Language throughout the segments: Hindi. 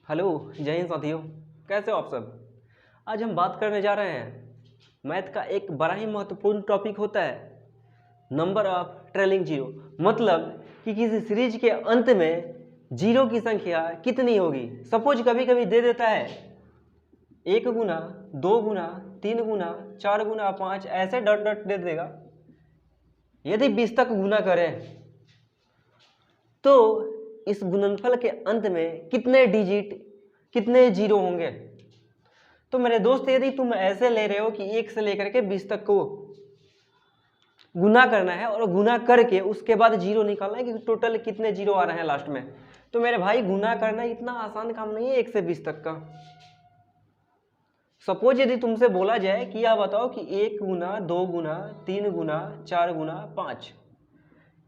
हेलो, जय हिंद साथियों। कैसे हो आप सब। आज हम बात करने जा रहे हैं मैथ का एक बड़ा ही महत्वपूर्ण टॉपिक होता है नंबर ऑफ ट्रेलिंग जीरो। मतलब कि किसी सीरीज के अंत में जीरो की संख्या कितनी होगी। सपोज कभी कभी दे देता है 1 गुना 2 गुना 3 गुना 4 गुना 5, ऐसे डॉट डॉट दे देगा। यदि 20 तक गुना करें तो इस गुणनफल के अंत में कितने डिजिट, कितने जीरो होंगे। तो मेरे दोस्त, यदि तुम ऐसे ले रहे हो कि 1 से लेकर के 20 तक को गुना करना है और गुना करके उसके बाद जीरो निकालना है कि टोटल कितने जीरो आ रहे हैं लास्ट में, तो मेरे भाई गुना करना इतना आसान काम नहीं है 1 से 20 तक का। सपोज यदि तुमसे बोला जाए कि यह बताओ कि 1 गुना 2 गुना 3 गुना 4 गुना 5,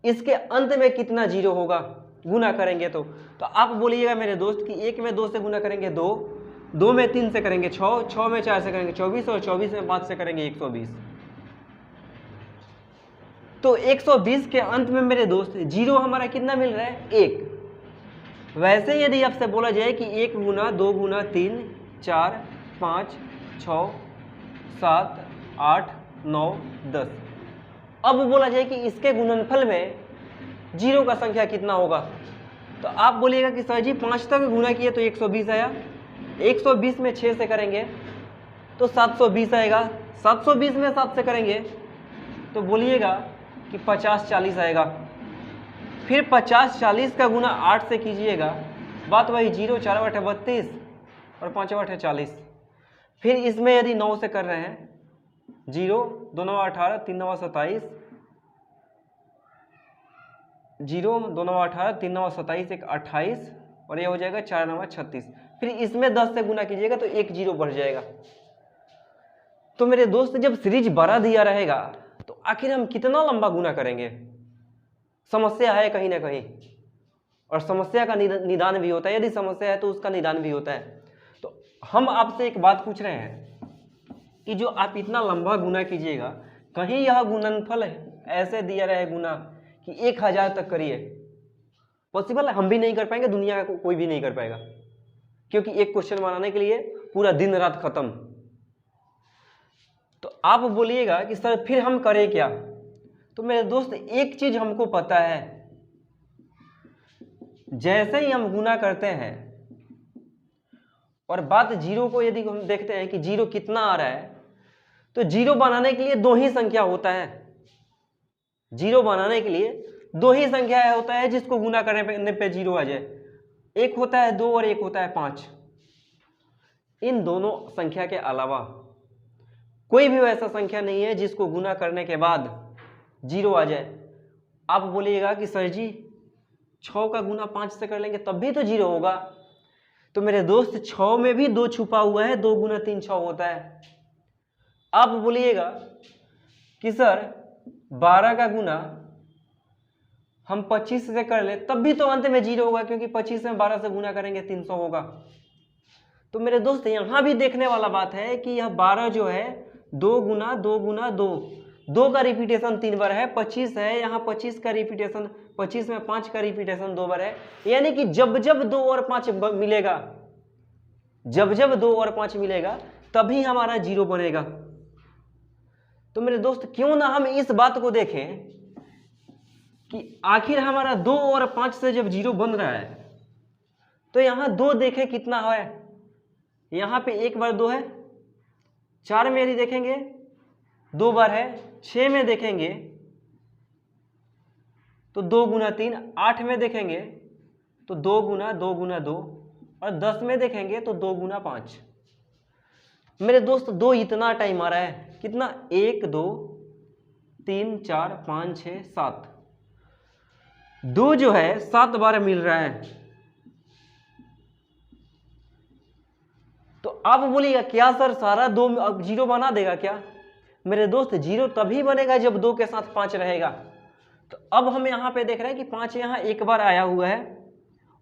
इसके अंत में कितना जीरो होगा गुना करेंगे तो आप बोलिएगा मेरे दोस्त कि 1 में 2 से गुना करेंगे 2, 2 में 3 से करेंगे 6, 6 में 4 से करेंगे 24 और 24 में 5 से करेंगे 120। तो 120 के अंत में मेरे दोस्त जीरो हमारा कितना मिल रहा है 1। वैसे यदि आपसे बोला जाए कि 1 गुना 2 गुना 3 4 5 6 7 8 9 10, अब बोला जाए कि इसके गुणनफल में जीरो का संख्या कितना होगा, तो आप बोलिएगा कि सर जी 5 तक गुना किए तो 120 आया, 120 में 6 से करेंगे तो 720 आएगा, 720 में 7 से करेंगे तो बोलिएगा कि 50-40 आएगा। फिर 50-40 का गुना 8 से कीजिएगा, बात वही 0 4 8 32 और 5 8 40। फिर इसमें यदि 9 से कर रहे हैं 0 2 9 18 3 9 27, 0 2 9 18 3 9 27 1 28 और ये हो जाएगा 4 9 36। फिर इसमें 10 से गुना कीजिएगा तो 1 जीरो बढ़ जाएगा। तो मेरे दोस्त, जब सीरीज बड़ा दिया रहेगा तो आखिर हम कितना लंबा गुना करेंगे। समस्या है कहीं ना कहीं, और समस्या का निदान भी होता है। यदि समस्या है तो उसका निदान भी होता है। तो हम आपसे एक बात पूछ रहे हैं कि जो आप इतना लंबा गुना कीजिएगा, कहीं यह गुणनफल ऐसे दिया रहे गुना कि 1000 तक करिए, पॉसिबल है? हम भी नहीं कर पाएंगे, दुनिया का कोई भी नहीं कर पाएगा, क्योंकि एक क्वेश्चन बनाने के लिए पूरा दिन रात खत्म। तो आप बोलिएगा कि सर फिर हम करें क्या। तो मेरे दोस्त, एक चीज हमको पता है, जैसे ही हम गुना करते हैं और बात जीरो को यदि हम देखते हैं कि जीरो कितना आ रहा है, तो जीरो बनाने के लिए 2 ही संख्या होता है। जीरो बनाने के लिए 2 ही संख्या होता है जिसको गुना करने पे जीरो आ जाए। एक होता है 2 और एक होता है 5। इन दोनों संख्या के अलावा कोई भी वैसा संख्या नहीं है जिसको गुना करने के बाद जीरो आ जाए। आप बोलिएगा कि सर जी 6 का गुना 5 से कर लेंगे तब भी तो जीरो होगा। तो मेरे दोस्त, 6 में भी 2 छुपा हुआ है, 2 गुना 3 6 होता है। आप बोलिएगा कि सर 12 का गुना हम 25 से कर ले तब भी तो अंत में जीरो होगा, क्योंकि 25 में 12 से गुना करेंगे 300 होगा। तो मेरे दोस्त, यहां भी देखने वाला बात है कि यह 12 जो है 2 गुना 2 गुना 2, 2 का रिपीटेशन 3 बार है, 25 है, यहाँ 25 का रिपीटेशन, 25 में 5 का रिपीटेशन 2 बार है। यानी कि जब जब 2 और 5 मिलेगा, जब जब 2 और 5 मिलेगा तभी हमारा जीरो बनेगा। तो मेरे दोस्त, क्यों ना हम इस बात को देखें कि आखिर हमारा 2 और 5 से जब जीरो बन रहा है तो यहां 2 देखें कितना है। यहां पे 1 बार 2 है, 4 में यदि देखेंगे 2 बार है, 6 में देखेंगे तो 2 गुना 3, 8 में देखेंगे तो 2 गुना 2 गुना 2 और 10 में देखेंगे तो 2 गुना 5। मेरे दोस्त, 2 इतना टाइम आ रहा है, कितना, 1 2 3 4 5 6 7, 2 जो है 7 बार मिल रहा है। तो आप बोलिएगा क्या सर सारा 2 अब जीरो बना देगा क्या। मेरे दोस्त, जीरो तभी बनेगा जब 2 के साथ 5 रहेगा। तो अब हम यहाँ पे देख रहे हैं कि 5 यहाँ 1 बार आया हुआ है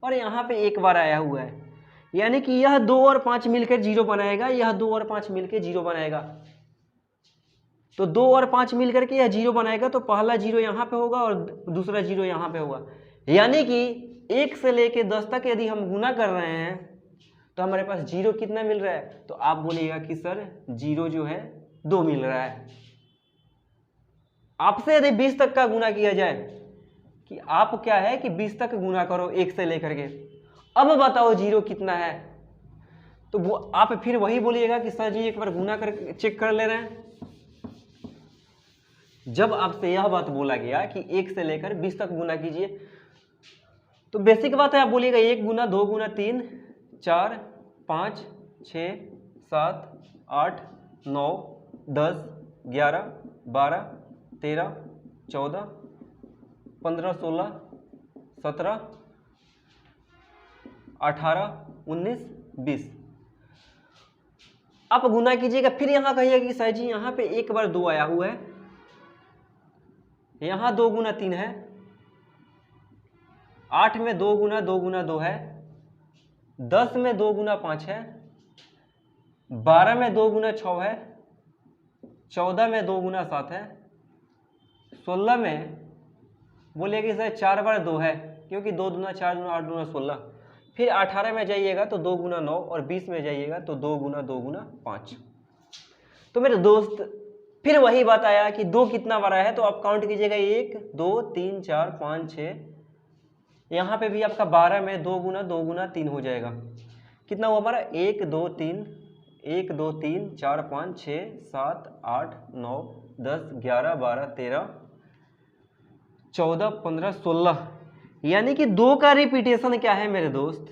और यहाँ पे 1 बार आया हुआ है, यानी कि यह 2 और 5 मिलकर जीरो बनाएगा, यह 2 और 5 मिलकर जीरो बनाएगा। तो 2 और 5 मिलकर के यह जीरो बनाएगा, तो पहला जीरो यहाँ पे होगा और दूसरा जीरो यहाँ पे होगा। यानी कि 1 से लेके 10 तक यदि हम गुना कर रहे हैं तो हमारे पास जीरो कितना मिल रहा है, तो आप बोलिएगा कि सर जीरो जो है 2 मिल रहा है। आपसे यदि 20 तक का गुना किया जाए कि आप क्या है कि 20 तक गुना करो 1 से लेकर के, अब बताओ जीरो कितना है, तो वो आप फिर वही बोलिएगा कि सर जी एक बार गुना कर चेक कर ले रहे हैं। जब आपसे यह बात बोला गया कि 1 से लेकर 20 तक गुना कीजिए, तो बेसिक बात है, आप बोलिएगा 1 गुना 2 गुना 3 4 5 6 7 8 9 10 11 12 13 14 15 16 17 18 19 20। आप गुना कीजिएगा, फिर यहां कहिएगा कि सर जी यहां पे एक बार 2 आया हुआ है, यहां 2 गुना 3 है, 8 में 2 गुना 2 है, 10 में 2 गुना 5 है, 12 में 2 गुना 6 है, 14 में 2 गुना 7 है, 16 में बोलिए कि सर 4 बार 2 है, क्योंकि 2 दूना 4 दूना 8 दूना 16। फिर 18 में जाइएगा तो 2 गुना 9, और 20 में जाइएगा तो 2 गुना 5। तो मेरे दोस्त फिर वही बात आया कि 2 कितना बड़ा है, तो आप काउंट कीजिएगा 1 2 3 4 5 6, यहाँ पे भी आपका 12 में 2 गुना 3 हो जाएगा। कितना हुआ हमारा 1 2 3 1 2 3 4 5 6 7 8 9 10 11 12 13 14 15 16, यानी कि 2 का रिपीटेशन क्या है मेरे दोस्त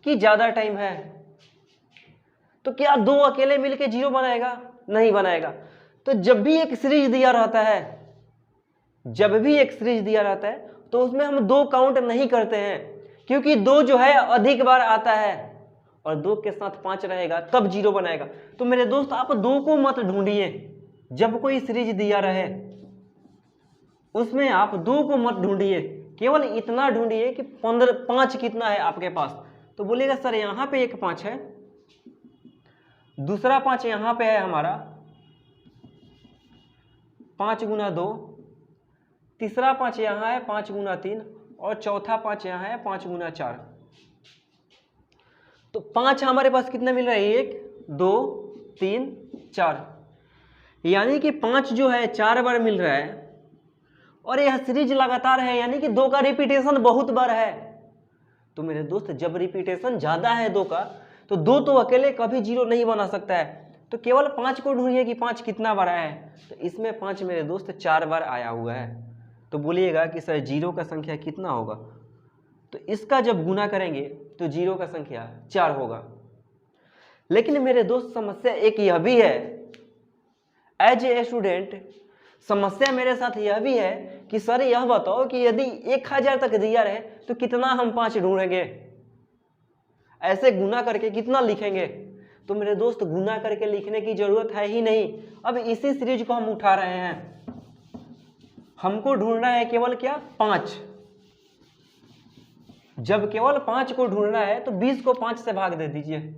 कि ज्यादा टाइम है। तो क्या 2 अकेले मिलके जीरो बनाएगा? नहीं बनाएगा। तो जब भी एक सीरीज दिया रहता है, जब भी एक सीरीज दिया रहता है तो उसमें हम 2 काउंट नहीं करते हैं, क्योंकि 2 जो है अधिक बार आता है और 2 के साथ 5 रहेगा तब जीरो बनाएगा। तो मेरे दोस्त आप 2 को मत ढूंढिए, जब कोई सीरीज दिया रहे उसमें आप 2 को मत ढूंढिए, केवल इतना ढूंढिए कि 5 कितना है आपके पास। तो बोलिएगा सर यहाँ पे एक 5 है, दूसरा 5 यहाँ पे है हमारा 5 गुना 2, तीसरा 5 यहाँ है 5 गुना 3, और चौथा 5 यहाँ है 5 गुना 4। तो 5 हमारे पास कितना मिल रहा है 1 2 3 4, यानी कि 5 जो है 4 बार मिल रहा है, और यह सीरीज लगातार है, यानी कि 2 का रिपीटेशन बहुत बार है। तो मेरे दोस्त जब रिपीटेशन ज्यादा है 2 का, तो 2 तो अकेले कभी जीरो नहीं बना सकता है। तो केवल 5 को ढूंढिए कि 5 कितना बार आया है, तो इसमें 5 मेरे दोस्त 4 बार आया हुआ है। तो बोलिएगा कि सर जीरो का संख्या कितना होगा, तो इसका जब गुना करेंगे तो जीरो का संख्या 4 होगा। लेकिन मेरे दोस्त समस्या एक यह भी है, एज ए स्टूडेंट समस्या मेरे साथ यह भी है कि सर यह बताओ कि यदि 1000 तक दिया रहे तो कितना हम 5 ढूंढेंगे, ऐसे गुना करके कितना लिखेंगे। तो मेरे दोस्त गुना करके लिखने की जरूरत है ही नहीं। अब इसी सीरीज को हम उठा रहे हैं, हमको ढूंढना है केवल क्या 5। जब केवल 5 को ढूंढना है तो 20 को 5 से भाग दे दीजिए,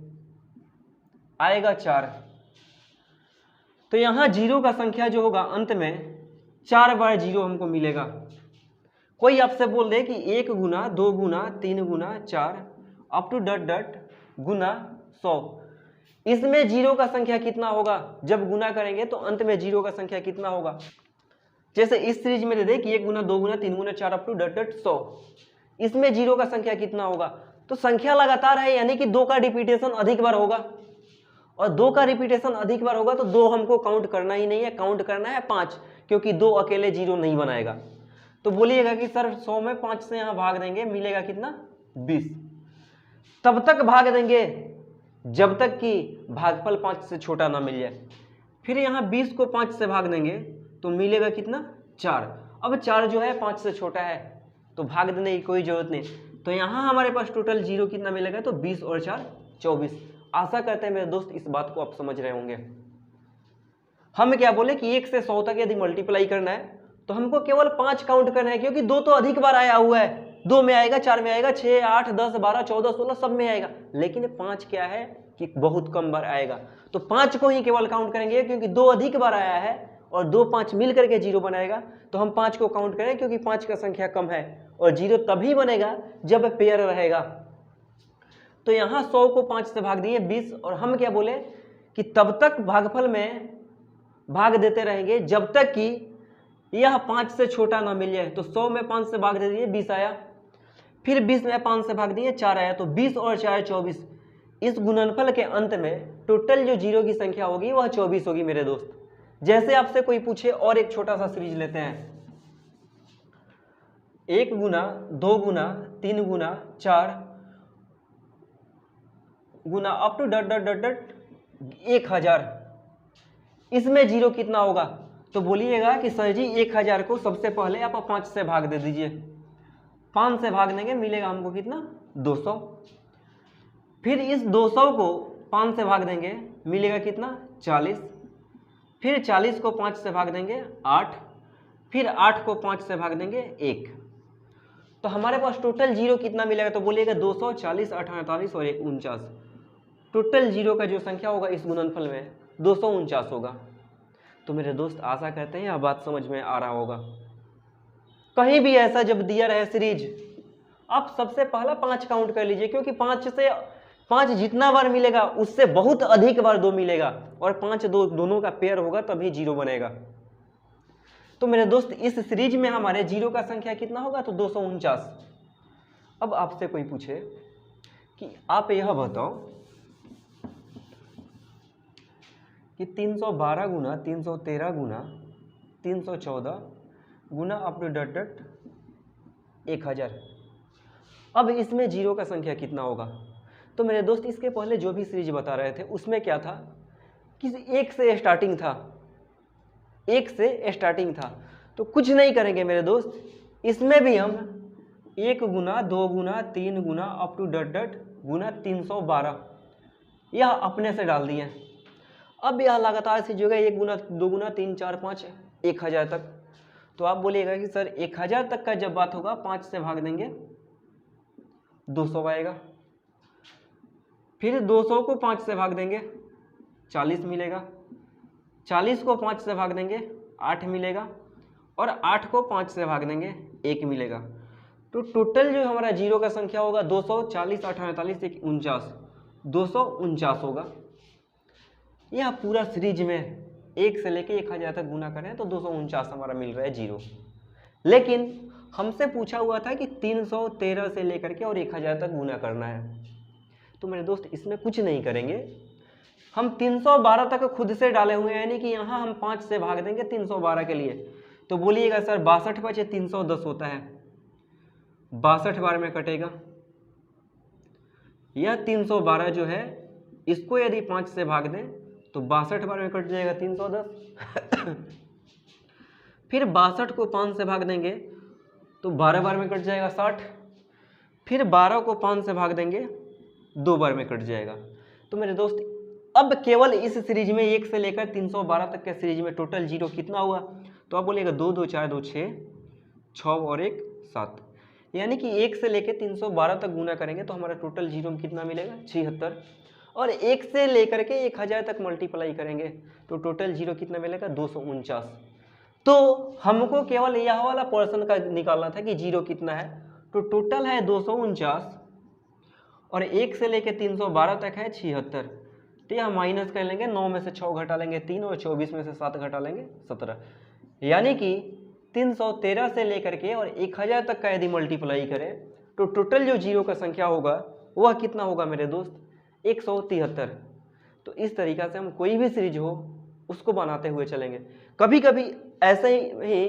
आएगा 4। तो यहां जीरो का संख्या जो होगा अंत में 4 बार जीरो हमको मिलेगा। कोई आपसे बोल दे कि 1 गुना 2 गुना 3 गुना 4 अप टू डट गुना 100, इसमें जीरो का संख्या कितना होगा जब गुना करेंगे तो अंत में जीरो का संख्या कितना होगा। जैसे इस सीरीज में दे दे कि 1 गुना 2 गुना 3 गुना 4 अप टू डट 100, इसमें जीरो का संख्या कितना होगा। तो संख्या लगातार है, यानी कि 2 का रिपीटेशन अधिक बार होगा, और 2 का रिपीटेशन अधिक बार होगा तो 2 हमको काउंट करना ही नहीं है, काउंट करना है 5, क्योंकि 2 अकेले जीरो नहीं बनाएगा। तो बोलिएगा कि सर 100 में 5 से यहाँ भाग देंगे, मिलेगा कितना 20। तब तक भाग देंगे जब तक कि भागफल 5 से छोटा ना मिल जाए। फिर यहाँ 20 को 5 से भाग देंगे तो मिलेगा कितना 4। अब 4 जो है 5 से छोटा है तो भाग देने की कोई जरूरत नहीं। तो यहाँ हमारे पास टोटल जीरो कितना मिलेगा, तो 20 और 4 24। आशा करते हैं मेरे दोस्त इस बात को आप समझ रहे होंगे। हम क्या बोले कि 1 से 100 तक यदि मल्टीप्लाई करना है तो हमको केवल 5 काउंट करना है, क्योंकि 2 तो अधिक बार आया हुआ है, 2 में आएगा, 4 में आएगा, 6 8 10 12 14 16 सब में आएगा। लेकिन 5 क्या है कि बहुत कम बार आएगा, तो 5 को ही केवल काउंट करेंगे, क्योंकि 2 अधिक बार आया है और 2 5 मिल करके जीरो बनाएगा। तो हम 5 को काउंट करें, क्योंकि 5 का संख्या कम है, और जीरो तभी बनेगा जब पेयर रहेगा। तो यहाँ 100 को 5 से भाग दिए 20, और हम क्या बोले कि तब तक भागफल में भाग देते रहेंगे जब तक कि यह 5 से छोटा ना मिल जाए। तो 100 में 5 से भाग दे दिए 20 आया, फिर 20 में 5 से भाग दिए 4 आया, तो 20 और 4 24। इस गुणनफल के अंत में टोटल जो जीरो की संख्या होगी वह 24 होगी मेरे दोस्त। जैसे आपसे कोई पूछे, और एक छोटा सा सीरीज लेते हैं, 1 गुना 2 गुना 3 गुना 4 गुना अप टू डट डट डट डट 1000, इसमें जीरो कितना होगा? तो बोलिएगा कि सर जी 1000 को सबसे पहले आप 5 से भाग दे दीजिए, 5 से भाग देंगे मिलेगा हमको कितना? 200। फिर इस 200 को 5 से भाग देंगे मिलेगा कितना? 40। फिर 40 को 5 से भाग देंगे 8, फिर 8 को 5 से भाग देंगे 1। तो हमारे पास टोटल जीरो कितना मिलेगा? तो बोलिएगा 240, 48 और 49। टोटल जीरो का जो संख्या होगा इस गुणनफल में 249 होगा। तो मेरे दोस्त आशा करते हैं यह बात समझ में आ रहा होगा। कहीं भी ऐसा जब दिया रहे सीरीज, आप सबसे पहला 5 काउंट कर लीजिए, क्योंकि 5 से 5 जितना बार मिलेगा उससे बहुत अधिक बार 2 मिलेगा, और 5 दोनों का पेयर होगा तभी जीरो बनेगा। तो मेरे दोस्त इस सीरीज में हमारे जीरो का संख्या कितना होगा? तो 249। अब आपसे कोई पूछे कि आप यह बताओ कि 312 गुना 313 गुना 314 गुना अप टू डट डट 1000, अब इसमें जीरो का संख्या कितना होगा? तो मेरे दोस्त इसके पहले जो भी सीरीज बता रहे थे उसमें क्या था कि 1 से स्टार्टिंग था, 1 से स्टार्टिंग था। तो कुछ नहीं करेंगे मेरे दोस्त, इसमें भी हम 1 गुना 2 गुना 3 गुना अप टू डट डट गुना 312 यह अपने से डाल दिए। अब यह लगातार सीरीज होगा 1 गुना 2 गुना 3 4 5 1000 तक। तो आप बोलिएगा कि सर 1000 तक का जब बात होगा 5 से भाग देंगे 200 आएगा, फिर 200 को 5 से भाग देंगे 40 मिलेगा, 40 को 5 से भाग देंगे 8 मिलेगा, और 8 को 5 से भाग देंगे 1 मिलेगा। तो टोटल जो हमारा जीरो का संख्या होगा 240, 48, 49, 249 होगा। यह पूरा सीरीज में 1 से लेके 1000 तक गुना करें तो 249 हमारा मिल रहा है जीरो। लेकिन हमसे पूछा हुआ था कि 313 से लेकर के और 1000 तक गुना करना है। तो मेरे दोस्त इसमें कुछ नहीं करेंगे, हम 312 तक खुद से डाले हुए हैं, यानी कि यहाँ हम 5 से भाग देंगे 312 के लिए। तो बोलिएगा सर 62 बचे 310 होता है, 62 बार में कटेगा। यह 312 जो है इसको यदि 5 से भाग दें तो 62 बार में कट जाएगा 310। फिर 62 को 5 से भाग देंगे तो 12 बार में कट जाएगा 60। फिर 12 को 5 से भाग देंगे 2 बार में कट जाएगा। तो मेरे दोस्त अब केवल इस सीरीज में 1 से लेकर 312 तक के सीरीज में टोटल जीरो कितना हुआ? तो आप बोलिएगा 2 2 4 2 6, 6 और 1 7, यानी कि 1 से लेकर 312 तक गुना करेंगे तो हमारा टोटल जीरो में कितना मिलेगा? 76। और 1 से लेकर के 1000 तक मल्टीप्लाई करेंगे तो टोटल जीरो कितना मिलेगा? 249। तो हमको केवल यह वाला पोर्शन का निकालना था कि जीरो कितना है। तो टोटल है 249, और 1 से लेकर 312 तक है 76। तो यह माइनस कर लेंगे, 9 में से 6 घटा लेंगे 3, और 24 में से 7 घटा लेंगे 17, यानी कि 313 से लेकर के और 1000 तक का यदि मल्टीप्लाई करें तो टोटल जो जीरो का संख्या होगा वह कितना होगा मेरे दोस्त? 173। तो इस तरीक़ा से हम कोई भी सीरीज हो उसको बनाते हुए चलेंगे। कभी कभी ऐसे ही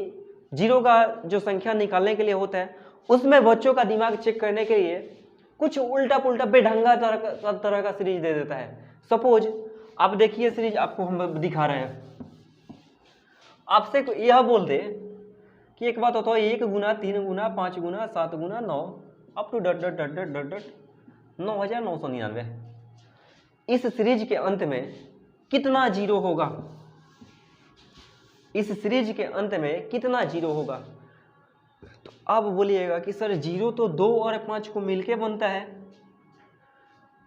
जीरो का जो संख्या निकालने के लिए होता है उसमें बच्चों का दिमाग चेक करने के लिए कुछ उल्टा पुल्टा बेढंगा तरह का सीरीज दे देता है। सपोज आप देखिए सीरीज आपको हम दिखा रहे हैं, आपसे यह बोल दे कि एक बात होता है 1 गुना 3 गुना 5 गुना 7 गुना 9 अप टू डट डट डट डट डट डट 9999, इस सीरीज के अंत में कितना जीरो होगा? इस सीरीज के अंत में कितना जीरो होगा? तो आप बोलिएगा कि सर जीरो तो 2 और 5 को मिलके बनता है,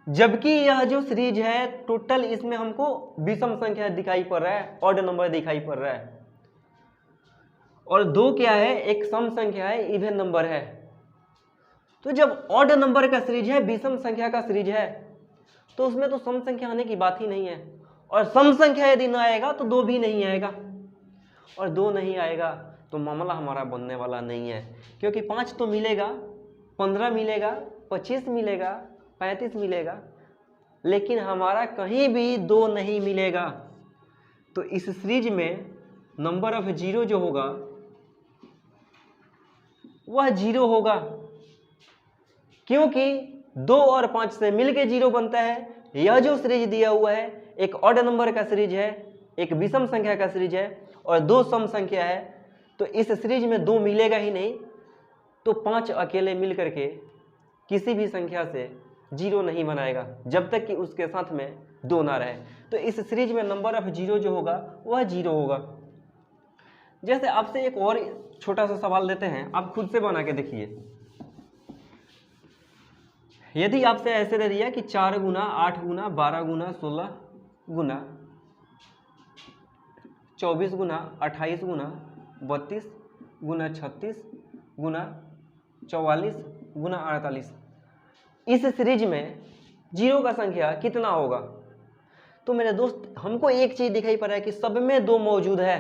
जबकि यह जो सीरीज है टोटल इसमें हमको विषम संख्या दिखाई पड़ रहा है, ऑड नंबर दिखाई पड़ रहा है, और 2 क्या है? एक सम संख्या है, इवन नंबर है। तो जब ऑड नंबर का सीरीज है, विषम संख्या का सीरीज है, तो उसमें तो सम संख्या आने की बात ही नहीं है। और सम संख्या यदि ना आएगा तो 2 भी नहीं आएगा, और 2 नहीं आएगा तो मामला हमारा बनने वाला नहीं है, क्योंकि 5 तो मिलेगा, 15 मिलेगा, 25 मिलेगा, 35 मिलेगा, लेकिन हमारा कहीं भी 2 नहीं मिलेगा। तो इस सीरीज में नंबर ऑफ जीरो जो होगा वह 0 होगा, क्योंकि 2 और 5 से मिलके 0 बनता है। यह जो सीरीज दिया हुआ है एक ऑड नंबर का सीरीज है, एक विषम संख्या का सीरीज है, और 2 सम संख्या है, तो इस सीरीज में 2 मिलेगा ही नहीं, तो 5 अकेले मिल करके किसी भी संख्या से 0 नहीं बनाएगा जब तक कि उसके साथ में 2 ना रहे। तो इस सीरीज में नंबर ऑफ जीरो जो होगा वह 0 होगा। जैसे आपसे एक और छोटा सा सवाल देते हैं, आप खुद से बना के देखिए। यदि आपसे ऐसे दे दिया कि 4 गुना 8 गुना 12 गुना 16 गुना 24 गुना 28 गुना 32 गुना 36 गुना 44 गुना 48, इस सीरीज में 0 का संख्या कितना होगा? तो मेरे दोस्त हमको एक चीज दिखाई पड़ रहा है कि सब में 2 मौजूद है,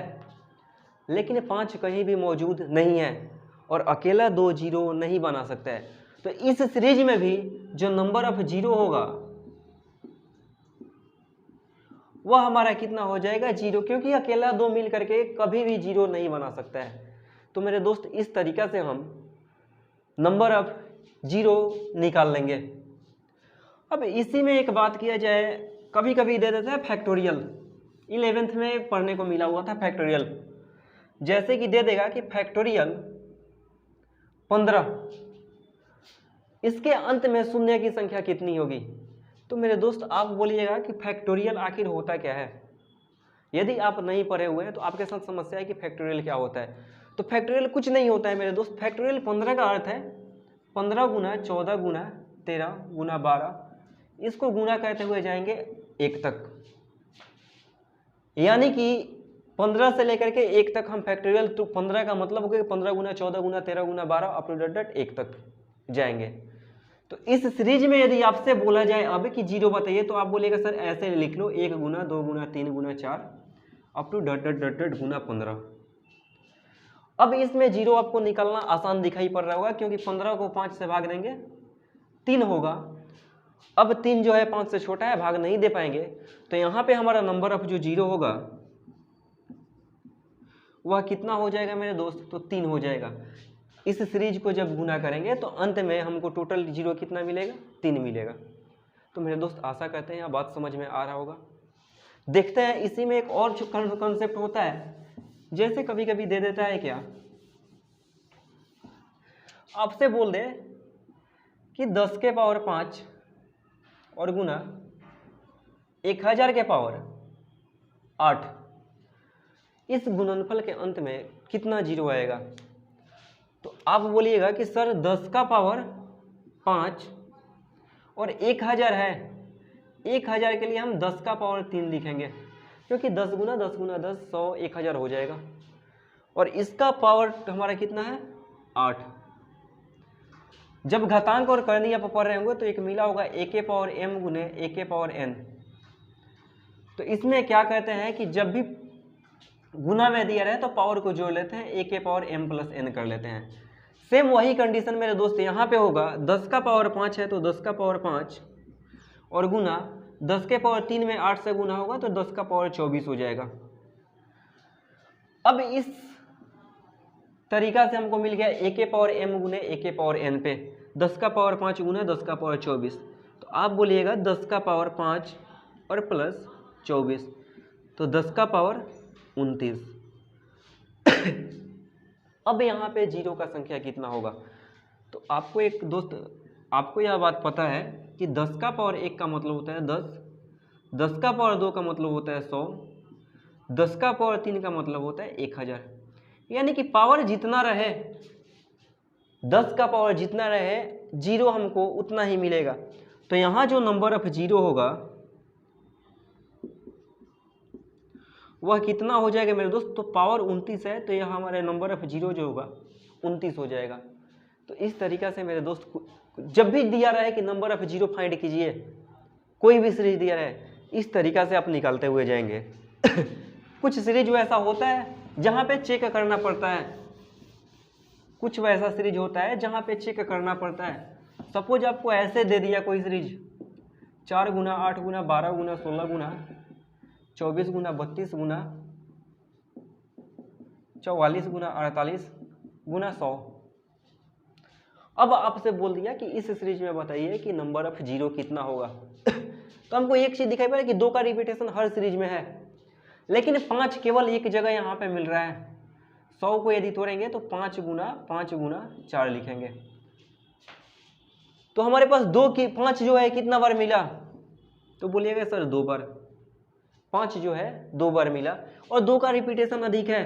लेकिन 5 कहीं भी मौजूद नहीं है, और अकेला 2 0 नहीं बना सकता है। तो इस सीरीज में भी जो नंबर ऑफ जीरो होगा वह हमारा कितना हो जाएगा? 0, क्योंकि अकेला 2 मिल करके कभी भी 0 नहीं बना सकता है। तो मेरे दोस्त इस तरीका से हम नंबर ऑफ जीरो निकाल लेंगे। अब इसी में एक बात किया जाए, कभी कभी दे देता है फैक्टोरियल, 11th में पढ़ने को मिला हुआ था फैक्टोरियल। जैसे कि दे देगा कि फैक्टोरियल 15, इसके अंत में शून्य की संख्या कितनी होगी? तो मेरे दोस्त आप बोलिएगा कि फैक्टोरियल आखिर होता क्या है। यदि आप नहीं पढ़े हुए हैं तो आपके साथ समस्या है कि फैक्टोरियल क्या होता है। तो फैक्टोरियल कुछ नहीं होता है मेरे दोस्त। फैक्टोरियल 15 का अर्थ है 15 गुना 14 गुना 13 गुना 12, इसको गुना करते हुए जाएंगे 1 तक, यानी कि 15 से लेकर के 1 तक हम फैक्टोरियल, तो 15 का मतलब हो गया 15 गुना 14 गुना 13 गुना 12 अप टू डॉट 1 तक जाएंगे। तो इस सीरीज में यदि आपसे बोला जाए अब कि 0 बताइए, तो आप बोलेगा सर ऐसे लिख लो 1 गुना 2 गुना 3 गुना 4 अप टू डॉट गुना 15। अब इसमें 0 आपको निकालना आसान दिखाई पड़ रहा होगा, क्योंकि 15 को 5 से भाग देंगे 3 होगा। अब 3 जो है 5 से छोटा है, भाग नहीं दे पाएंगे, तो यहाँ पे हमारा नंबर ऑफ जो 0 होगा वह कितना हो जाएगा मेरे दोस्त? तो 3 हो जाएगा। इस सीरीज को जब गुना करेंगे तो अंत में हमको टोटल 0 कितना मिलेगा? 3 मिलेगा। तो मेरे दोस्त आशा करते हैं यह बात समझ में आ रहा होगा। देखते हैं इसी में एक और जो कॉन्सेप्ट होता है, जैसे कभी कभी दे देता है क्या, आपसे बोल दे कि 10 के पावर 5 और गुना 1000 के पावर 8, इस गुणनफल के अंत में कितना 0 आएगा? तो आप बोलिएगा कि सर 10 का पावर 5 और 1000 है, 1000 के लिए हम 10 का पावर 3 लिखेंगे, क्योंकि 10 गुना 10 गुना 10 100 1000 हो जाएगा, और इसका पावर हमारा कितना है? 8। जब घातांक और करनी आप पढ़ रहे होंगे तो एक मिला होगा a के पावर m गुने a के पावर n। तो इसमें क्या कहते हैं कि जब भी गुना में दिया रहे तो पावर को जोड़ लेते हैं, a के पावर m प्लस n कर लेते हैं। सेम वही कंडीशन मेरे दोस्त यहाँ पे होगा, 10 का पावर 5 है तो 10 का पावर 5 और गुना 10 के पावर 3 में 8 से गुना होगा तो 10 का पावर 24 हो जाएगा। अब इस तरीका से हमको मिल गया a के पावर m गुने a के पावर n पे 10 का पावर 5 गुना 10 का पावर 24। तो आप बोलिएगा 10 का पावर 5 और प्लस 24, तो 10 का पावर 29। अब यहाँ पे 0 का संख्या कितना होगा? तो आपको एक दोस्त, आपको यह बात पता है कि 10 का पावर 1 का मतलब होता है 10, 10 का पावर 2 का मतलब होता है 100, 10 का पावर 3 का मतलब होता है 1000। यानी कि पावर जितना रहे, 10 का पावर जितना रहे 0 हमको उतना ही मिलेगा। तो यहाँ जो नंबर ऑफ 0 होगा वह कितना हो जाएगा मेरे दोस्त? तो पावर 29 है, तो यह हमारे नंबर ऑफ 0 जो होगा 29 हो जाएगा। तो इस तरीक़ा से मेरे दोस्त, जब भी दिया रहा है कि नंबर ऑफ जीरो फाइंड कीजिए, कोई भी सीरीज दिया रहा है, इस तरीक़ा से आप निकालते हुए जाएंगे। कुछ सीरीज ऐसा होता है जहाँ पे चेक करना पड़ता है, कुछ वैसा सीरीज होता है जहाँ पे चेक करना पड़ता है। सपोज आपको ऐसे दे दिया कोई सीरीज 4 गुना 8 गुना 12 गुना 16 गुना 24 गुना 32 गुना 44 गुना 48 गुना 100। अब आपसे बोल दिया कि इस सीरीज में बताइए कि नंबर ऑफ जीरो कितना होगा। तो हमको एक चीज दिखाई पड़ रहा है कि 2 का रिपीटेशन हर सीरीज में है, लेकिन 5 केवल एक जगह यहाँ पे मिल रहा है। 100 को यदि तोड़ेंगे तो 5 गुना 4 लिखेंगे। तो हमारे पास 2 की 5 जो है कितना बार मिला, तो बोलिएगा सर 2 बार। 5 जो है 2 बार मिला और 2 का रिपीटेशन अधिक है,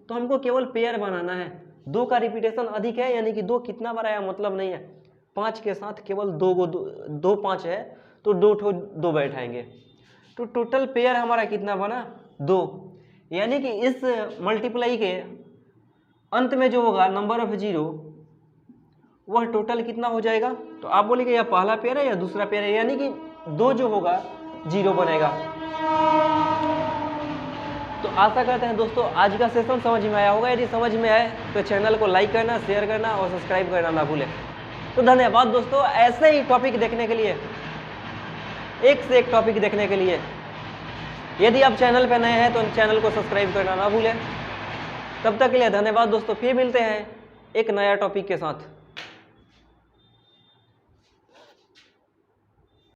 तो हमको केवल पेयर बनाना है। 2 का रिपीटेशन अधिक है यानी कि 2 कितना बार आया मतलब नहीं है, 5 के साथ केवल 2 5 है तो 2 बैठाएंगे। तो टोटल पेयर हमारा कितना बना 2, यानी कि इस मल्टीप्लाई के अंत में जो होगा नंबर ऑफ जीरो वह टोटल कितना हो जाएगा। तो आप बोलेंगे या पहला पेयर है या दूसरा पेयर है, यानी कि 2 जो होगा 0 बनेगा। तो आशा करते हैं दोस्तों आज का सेशन समझ में आया होगा। यदि समझ में आए तो चैनल को लाइक करना, शेयर करना और सब्सक्राइब करना ना भूलें। तो धन्यवाद दोस्तों, ऐसे ही टॉपिक देखने के लिए, एक से एक टॉपिक देखने के लिए। यदि आप चैनल पर नए हैं तो चैनल को सब्सक्राइब करना ना भूलें। तब तक के लिए धन्यवाद दोस्तों, फिर मिलते हैं एक नया टॉपिक के साथ।